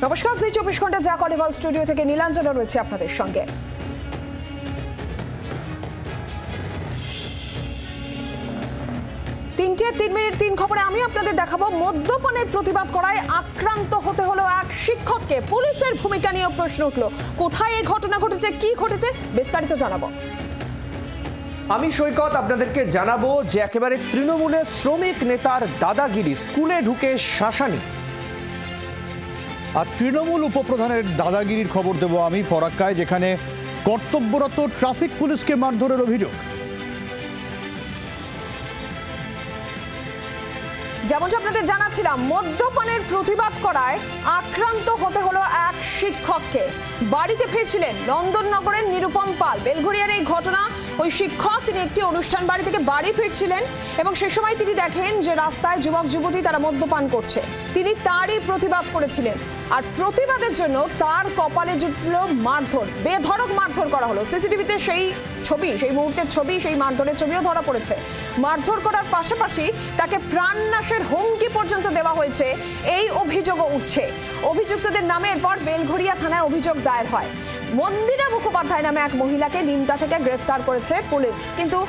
নমস্কার, জি 24 ঘন্টা যা কর্নিভাল স্টুডিও থেকে নীলাঞ্জনা রয়েছে আপনাদের সঙ্গে। 3:03 খবরে আমি আপনাদের দেখাবো মদ্যপানের প্রতিবাদ করায় আক্রান্ত হতে হলো এক শিক্ষককে। পুলিশের ভূমিকা নিয়ে প্রশ্ন উঠল। কোথায় এই ঘটনা ঘটেছে, কি ঘটেছে, বিস্তারিত জানাবো। আমি সৈকত আপনাদেরকে জানাবো যে একেবারে তৃণমূলের শ্রমিক নেতার দাদাগিরি, স্কুলে ঢুকে শাসানি। আর তৃণমূল উপপ্রধানের দাদাগিরির খবর দেব আমি ফরাক্কায়, যেখানে কর্তব্যরত ট্রাফিক পুলিশকে মারধরের অভিযোগ। যেমনটা আপনাদের জানাচ্ছিলাম, মদ্যপানের প্রতিবাদ করায় আক্রান্ত হতে হলো এক শিক্ষককে। বাড়িতে ফিরছিলেন নন্দননগরের নিরুপম পাল। বেলঘরিয়ার এই ঘটনা। ওই শিক্ষক তিনি একটি অনুষ্ঠান বাড়ি থেকে বাড়ি ফিরছিলেন এবং সে সময় তিনি দেখেন যে রাস্তায় যুবক যুবতী তারা মদ্যপান করছে। তিনি তারই প্রতিবাদ করেছিলেন আর প্রতিবাদের জন্য তার কপালে জুটল মারধর, বেধড়ক মারধর করা হলো। সিসিটিভিতে সেই ছবি, সেই মুহূর্তের ছবি, সেই মারধরের ছবিও ধরা পড়েছে। মারধর করার পাশাপাশি তাকে প্রাণনাশের হুমকি পর্যন্ত দেওয়া হয়েছে, এই অভিযোগও উঠছে। অভিযুক্তদের নামে এরপর বেলঘরিয়া থানায় অভিযোগ দায়ের হয়। মন্দিরা মুখোপাধ্যায় নামে এক মহিলাকে নিমতা থেকে গ্রেফতার করেছে পুলিশ। কিন্তু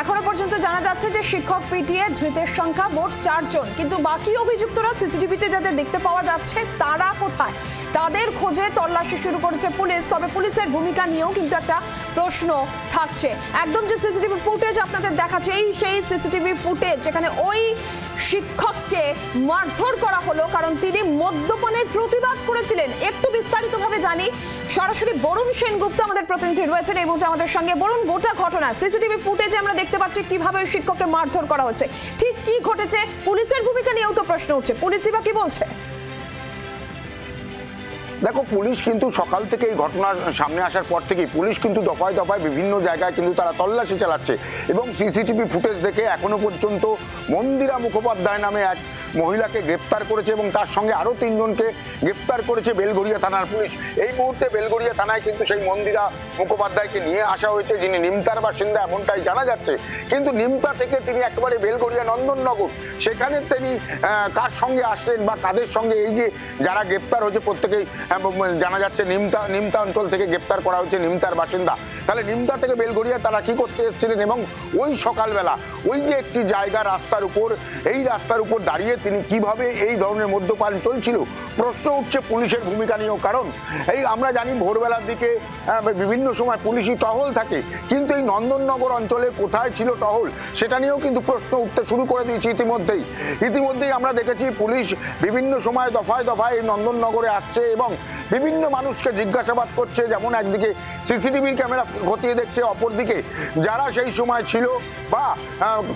এখনো পর্যন্ত জানা যাচ্ছে যে শিক্ষক পিটিয়ে ধৃতের সংখ্যা মোট 4 জন। কিন্তু বাকি অভিযুক্তরা সিসিটিভিতে যাদের দেখতে পাওয়া যাচ্ছে তারা কোথায়, তাদের খোঁজে তল্লাশি শুরু করেছে পুলিশ। তবে পুলিশের ভূমিকা নিয়েও কিন্তু একটা প্রশ্ন থাকছে। একদম যে সিসিটিভি ফুটেজ আপনাদের দেখাচ্ছে, সেই সিসিটিভি ফুটেজ যেখানে ওই শিক্ষককে মারধর করা হলো কারণ তিনি মদ্যপানের প্রতিবাদ করেছিলেন। একটু বিস্তারিতভাবে জানি, সরাসরি বরুণ সেনগুপ্ত আমাদের প্রতিনিধি রয়েছেন এই মুহূর্তে আমাদের সঙ্গে। বরুণ, গোটা ঘটনা সিসিটিভি ফুটেজে আমরা দেখতে পাচ্ছি কিভাবে শিক্ষককে মারধর করা হচ্ছে, ঠিক কি ঘটেছে, পুলিশের ভূমিকা নিয়েও তো প্রশ্ন উঠছে। পুলিশই বা কি বলছে? দেখো, পুলিশ কিন্তু সকাল থেকে এই ঘটনার সামনে আসার পর থেকেই পুলিশ কিন্তু দফায় দফায় বিভিন্ন জায়গায় কিন্তু তারা তল্লাশি চালাচ্ছে এবং সিসিটিভি ফুটেজ দেখে এখনো পর্যন্ত মন্দিরা মুখোপাধ্যায় নামে এক মহিলাকে গ্রেপ্তার করেছে এবং তার সঙ্গে আরো 3 জনকে গ্রেপ্তার করেছে বেলঘরিয়া থানার পুলিশ। এই মুহূর্তে বেলঘরিয়া থানায় কিন্তু সেই মন্দিরা মুখোপাধ্যায়কে নিয়ে আসা হয়েছে, যিনি নিমতার বাসিন্দা এমনটাই জানা যাচ্ছে। কিন্তু নিমতা থেকে তিনি একেবারে বেলঘরিয়া নন্দননগর, সেখানে তিনি কার সঙ্গে আসলেন বা কাদের সঙ্গে, এই যে যারা গ্রেপ্তার হয়েছে প্রত্যেকেই জানা যাচ্ছে নিমতা অঞ্চল থেকে গ্রেপ্তার করা হয়েছে, নিমতার বাসিন্দা। তাহলে নিমতা থেকে বেলঘরিয়া তারা কি করতে এসেছিলেন এবং ওই সকালবেলা ওই যে একটি জায়গা রাস্তার উপর, এই রাস্তার উপর দাঁড়িয়ে তিনি কিভাবে এই ধরনের মদ্যপান চলছিল, প্রশ্ন উঠছে পুলিশের ভূমিকা নিয়েও। কারণ এই আমরা জানি ভোরবেলার দিকে বিভিন্ন সময় পুলিশি টহল থাকে, কিন্তু এই নন্দননগর অঞ্চলে কোথায় ছিল টহল সেটা নিয়েও কিন্তু প্রশ্ন উঠতে শুরু করে দিয়েছে ইতিমধ্যেই আমরা দেখেছি পুলিশ বিভিন্ন সময় দফায় দফায় এই নন্দননগরে আসছে এবং বিভিন্ন মানুষকে জিজ্ঞাসাবাদ করছে। যেমন একদিকে সিসিটিভির ক্যামেরা খতিয়ে দেখছে, অপরদিকে যারা সেই সময় ছিল বা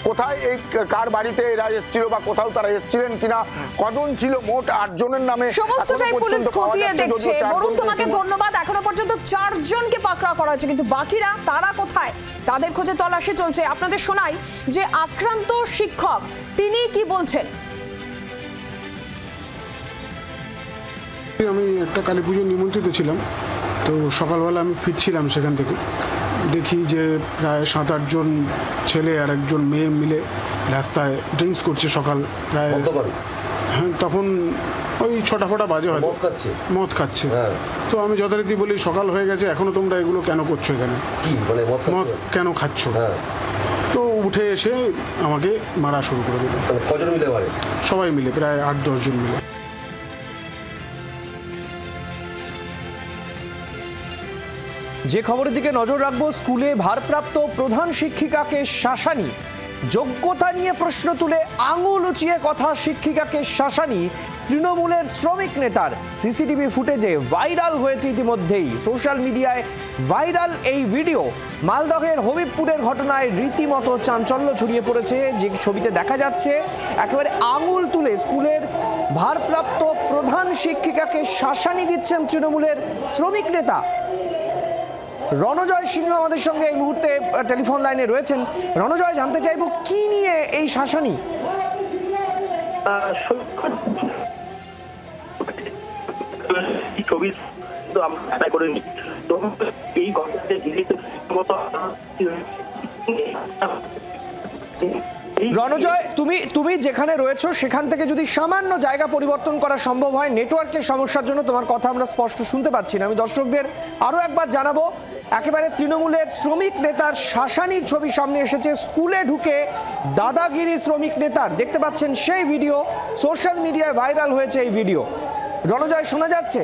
কোথায় এই কার বাড়িতে এরা এসেছিল বা কোথাও তারা এসেছিলেন কিনা, কজন ছিল, মোট 8 জনের নামে সমস্তটাই পুলিশ খতিয়ে দেখছে। বরুণ, তোমাকে ধন্যবাদ। এখনো পর্যন্ত 4 জনকে পাকড়াও করা হয়েছে, কিন্তু বাকিরা তারা কোথায়, তাদের খোঁজে তল্লাশি চলছে। আপনাদের শোনাই যে আক্রান্ত শিক্ষক তিনি কি বলছেন। আমি একটা কালী পুজোর নিমন্ত্রিত ছিলাম, তো সকালবেলা আমি ফিরছিলাম সেখান থেকে, দেখি যে প্রায় 7-8 জন ছেলে আর একজন মেয়ে মিলে রাস্তায় ড্রিঙ্কস করছে সকাল প্রায়। হ্যাঁ, তখন ওই 6টা বাজে হয়তো, মদ খাচ্ছে। তো আমি যথারীতি বলি সকাল হয়ে গেছে, এখনো তোমরা এগুলো কেন করছো, এখানে মদ কেন খাচ্ছ? তো উঠে এসে আমাকে মারা শুরু করে দিল। সবাই মিলে প্রায় 8-10 জন মিলে। যে খবরের দিকে নজর রাখবো, স্কুলে ভারপ্রাপ্ত প্রধান শিক্ষিকাকে শাসানি, যোগ্যতা নিয়ে প্রশ্ন তুলে আঙুল উঁচিয়ে কথা শিক্ষিকাকে শাসানি তৃণমূলের শ্রমিক নেতার। সিসিটিভি ফুটেজে ভাইরাল হয়েছে ইতিমধ্যেই, সোশ্যাল মিডিয়ায় ভাইরাল এই ভিডিও। মালদহের হবিবপুরের ঘটনায় রীতিমতো চাঞ্চল্য ছড়িয়ে পড়েছে। যে ছবিতে দেখা যাচ্ছে একেবারে আঙুল তুলে স্কুলের ভারপ্রাপ্ত প্রধান শিক্ষিকাকে শাসানি দিচ্ছেন তৃণমূলের শ্রমিক নেতা। রণজয় সিংহ আমাদের সঙ্গে এই মুহূর্তে টেলিফোন লাইনে রয়েছেন। রণজয়, জানতে চাইব কি নিয়ে এই শাসানি? ছবি আমরা করিনি, তো এই ঘটনাতে রণজয়, তুমি যেখানে রয়েছো সেখান থেকে যদি সামান্য জায়গা পরিবর্তন করা সম্ভব হয়, নেটওয়ার্কের সমস্যার জন্য তোমার কথা আমরা স্পষ্ট শুনতে পাচ্ছি না। আমি দর্শকদের আরো একবার জানাবো, একেবারে তৃণমূলের শ্রমিক নেতার শাসানির ছবি সামনে এসেছে। স্কুলে ঢুকে দাদাগিরি শ্রমিক নেতার, দেখতে পাচ্ছেন সেই ভিডিও, সোশ্যাল মিডিয়ায় ভাইরাল হয়েছে এই ভিডিও। রণজয়, শোনা যাচ্ছে?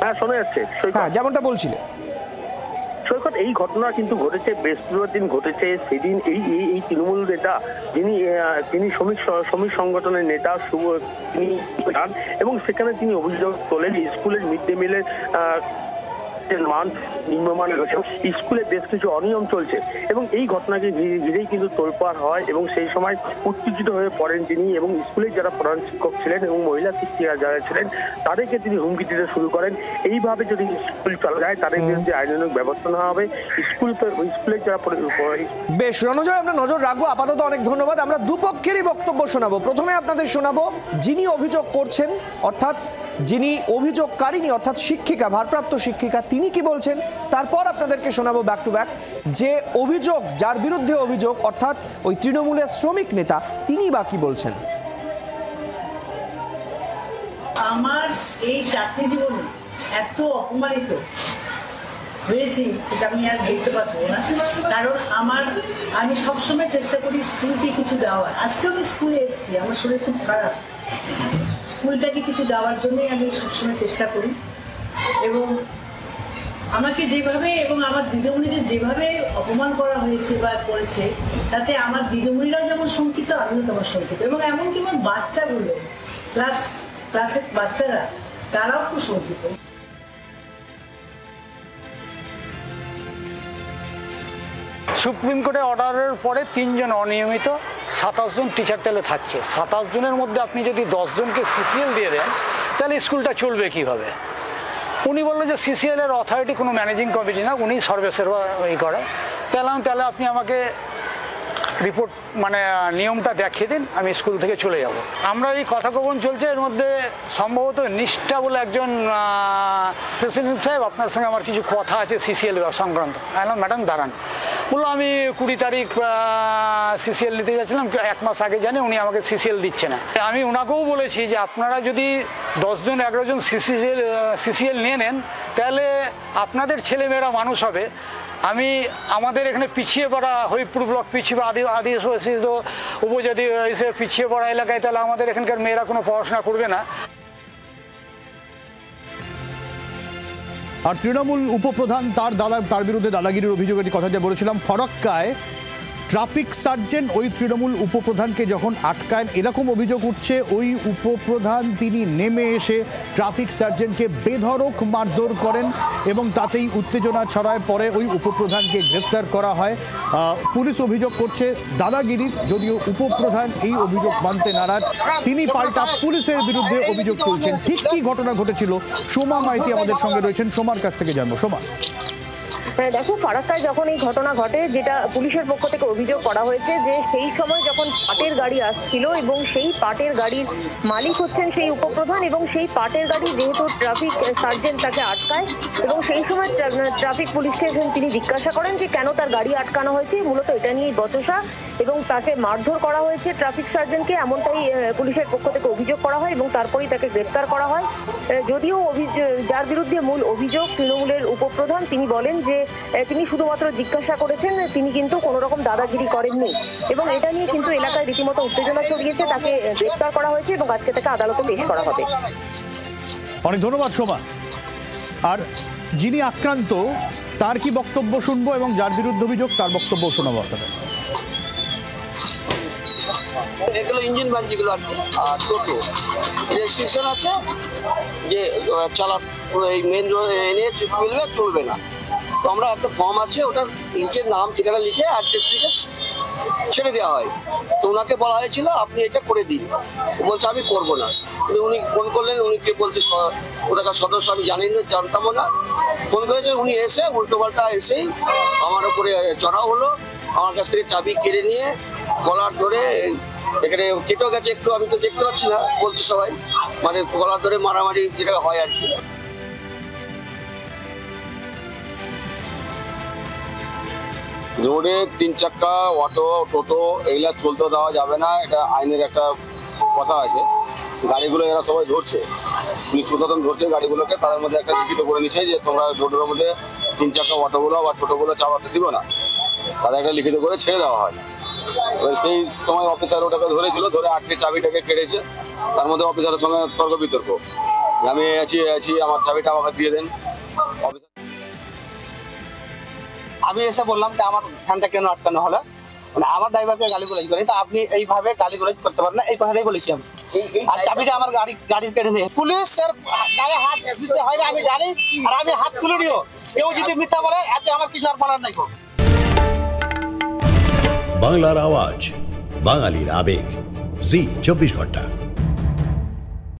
হ্যাঁ, শোনা যাচ্ছে। হ্যাঁ, যেমনটা বলছিলে সৈকত, এই ঘটনা কিন্তু ঘটেছে বৃহস্পতিবার দিন ঘটেছে। সেদিন এই তৃণমূল নেতা যিনি শ্রমিক সংগঠনের নেতা তিনি যান এবং সেখানে তিনি অভিযোগ তোলেন স্কুলের মিড ডে মিলের মান নিম্নমান রয়েছে, স্কুলে বেশ কিছু অনিয়ম চলছে এবং এই ঘটনাকে ঘিরেই কিন্তু তোলপাড় হয় এবং সেই সময় উত্তেজিত হয়ে পড়েন তিনি এবং স্কুলের যারা প্রধান শিক্ষক ছিলেন এবং মহিলা শিক্ষিকা যারা ছিলেন তাদেরকে তিনি হুমকি দিতে শুরু করেন। এইভাবে যদি স্কুল চলা যায় তাদের বিরুদ্ধে আইনানুগ ব্যবস্থা নেওয়া হবে। স্কুলের যারা বেশ রণজয়, আমরা নজর রাখবো। আপাতত অনেক ধন্যবাদ। আমরা দুপক্ষেরই বক্তব্য শোনাবো। প্রথমে আপনাদের শোনাবো যিনি অভিযোগ করছেন, অর্থাৎ যিনি অভিযোগকারিনী অর্থাৎ শিক্ষিকা, ভারপ্রাপ্ত শিক্ষিকা, তিনি কি বলছেন। তারপর আপনাদেরকে শোনাবো ব্যাক টু ব্যাক যে অভিযোগ, যার বিরুদ্ধে অভিযোগ, অর্থাৎ ওই তৃণমূলের শ্রমিক নেতা, তিনি বা কি বলছেন। আমার এই চাকরি জীবনে এত অপমানিত হয়েছি সেটা আমি আর দেখতে পারবো না, কারণ আমি সবসময় চেষ্টা করি স্কুলকে কিছু দেওয়ার। আজকেও আমি স্কুলে এসেছি, আমার শরীর খুব খারাপ, স্কুলটাকে কিছু দেওয়ার জন্যই আমি সবসময় চেষ্টা করি এবং আমাকে যেভাবে এবং আমার দিদিমণিদের যেভাবে অপমান করা হয়েছে বা করেছে তাতে আমার দিদিমণিরাও যেমন শঙ্কিত, আমিও তেমন শঙ্কিত এবং এমনকি আমার বাচ্চাগুলো ক্লাসের বাচ্চারা তারাও খুব শঙ্কিত। সুপ্রিম কোর্টের অর্ডারের পরে 3 জন অনিয়মিত 27 জন টিচার তাহলে থাকছে। 27 জনের মধ্যে আপনি যদি 10 জনকে সিসিএল দিয়ে দেন তাহলে স্কুলটা চলবে কিভাবে? উনি বললেন যে সিসিএল এর অথরিটি কোনো ম্যানেজিং কমিটি না, উনি সর্ভেসের করে। তাহলে আপনি আমাকে রিপোর্ট মানে নিয়মটা দেখিয়ে দিন, আমি স্কুল থেকে চলে যাব। আমরা এই কথোপকথন চলছে, এর মধ্যে সম্ভবত নিষ্ঠা বলে একজন প্রেসিডেন্ট সাহেব, আপনার সঙ্গে আমার কিছু কথা আছে সিসিএল সংক্রান্ত। ম্যাডাম দাঁড়ান, বললো আমি 20 তারিখ সিসিএল নিতে যাচ্ছিলাম, 1 মাস আগে জানি উনি আমাকে সিসিএল দিচ্ছে না। আমি ওনাকেও বলেছি যে আপনারা যদি 10 জন 11 জন সিসিএল নিয়ে নেন তাহলে আপনাদের ছেলেমেয়েরা মানুষ হবে। আমাদের এখানে পিছিয়ে পড়া হরিপুর ব্লক পিছিয়ে আদিবাসী উপজাতি হিসেবে পিছিয়ে পড়া এলাকায়, তাহলে আমাদের এখানকার মেয়েরা কোনো পড়াশোনা করবে না। আর তৃণমূল উপপ্রধান তার বিরুদ্ধে দাদাগিরির অভিযোগের কথা যে বলেছিলাম, ফরাক্কায় ট্রাফিক সার্জেন্ট ওই তৃণমূল উপপ্রধানকে যখন আটকায়, এরকম অভিযোগ উঠছে ওই উপপ্রধান তিনি নেমে এসে ট্রাফিক সার্জেন্টকে বেধড়ক মারধর করেন এবং তাতেই উত্তেজনা ছড়ায়। পরে ওই উপপ্রধানকে গ্রেফতার করা হয়। পুলিশ অভিযোগ করছে দাদাগিরির, যদিও উপপ্রধান এই অভিযোগ মানতে নারাজ, তিনি পাল্টা পুলিশের বিরুদ্ধে অভিযোগ তুলছেন। ঠিক কি ঘটনা ঘটেছিল সোমা মাইতি আমাদের সঙ্গে রয়েছেন, সোমার কাছ থেকে জানবো। সোমা, দেখো, ফারাক্কায় যখন এই ঘটনা ঘটে, যেটা পুলিশের পক্ষ থেকে অভিযোগ করা হয়েছে যে সেই সময় যখন পাটের গাড়ি আসছিল এবং সেই পাটের গাড়ির মালিক হচ্ছেন সেই উপপ্রধান এবং সেই পাটের গাড়ি যেহেতু ট্রাফিক সার্জেন্ট তাকে আটকায় এবং সেই সময় ট্রাফিক পুলিশকে তিনি জিজ্ঞাসা করেন যে কেন তার গাড়ি আটকানো হয়েছে। মূলত এটা নিয়ে বচসা এবং তাকে মারধর করা হয়েছে ট্রাফিক সার্জেন্টকে, এমনটাই পুলিশের পক্ষ থেকে অভিযোগ করা হয় এবং তারপরেই তাকে গ্রেফতার করা হয়। যদিও যার বিরুদ্ধে মূল অভিযোগ তৃণমূলের উপপ্রধান, তিনি বলেন যে তিনি শুধুমাত্র জিজ্ঞাসা করেছেন, তিনি কিন্তু কোনো রকম দাদাগিরি করেননি এবং এটা নিয়ে কিন্তু এলাকায় রীতিমতো উত্তেজনা ছড়িয়েছে। তাকে গ্রেফতার করা হয়েছে এবং আজকে তাকে আদালতে পেশ করা হবে। অনেক ধন্যবাদ সোমা। আর যিনি আক্রান্ত তার কি বক্তব্য শুনবো এবং যার বিরুদ্ধে অভিযোগ তার বক্তব্য শোনাবো আপনাদের। এগুলো ইঞ্জিন ভ্যান যেগুলো আর কি, আর টোটো রেস্ট্রিকশন আছে যে এই মেন রোড এনে চলবে না। তো আমরা একটা ফর্ম আছে, ওটা লিখে নাম ঠিকানা লিখে অ্যাড্রেস লিখে ছেড়ে দেওয়া হয়। তো ওনাকে বলা হয়েছিল আপনি এটা করে দিন, বলছে আমি করবো না। উনি ফোন করলেন, উনিকে বলতে ওটাকার সদস্য আমি জানতামও না। ফোন করেছেন, উনি এসে উল্টোপাল্টা এসেই আমার উপরে চড়াও হলো, আমার কাছ থেকে চাবি কেড়ে নিয়ে গলার ধরে, এখানে কেটেও গেছে একটু, আমি তো দেখতে পাচ্ছি না বলছে সবাই, মানে গলার ধরে মারামারি যেটা হয় আর কি। রোডে 3 চাক্কা অটো টোটো এগুলা চলতে দেওয়া যাবে না, এটা আইনের একটা কথা আছে। গাড়িগুলো এরা সবাই ধরছে, পুলিশ প্রশাসন ধরছে গাড়িগুলোকে, তাদের মধ্যে একটা লিখিত করে নিচ্ছে যে তোমরা রোডের মধ্যে 3 চাক্কা অটোগুলো বা টোটোগুলো চালাতে দিবে না, তাদের একটা লিখিত করে ছেড়ে দেওয়া হয়। এবার সেই সময় অফিসার ওটাকে ধরেছিল, ধরে আটকে চাবিটাকে কেড়েছে। তার মধ্যে অফিসারের সঙ্গে তর্ক বিতর্ক, আমি আছি আমার চাবিটা আমাকে দিয়ে দেন। আমি এসে বললাম যে আমার ফ্যানটা কেন আটকানো হলো, মানে আমার ড্রাইভারকে গালিগুলোজ করে, তো আপনি এইভাবে গালিগুলোজ করতে পারেন না, এই কথাটাই বলেছি আমি। আর চাবিটা আমার গাড়ির কেটে নিয়ে পুলিশের গায়ে হাত দিতে হয় না, আমি জানি। আর আমি হাত তুলে নিও, কেউ যদি মিথ্যা বলে এতে আমার কিছু আর বলার নাই। বাংলার আওয়াজ, বাঙালির আবেগ, জি 24 ঘন্টা।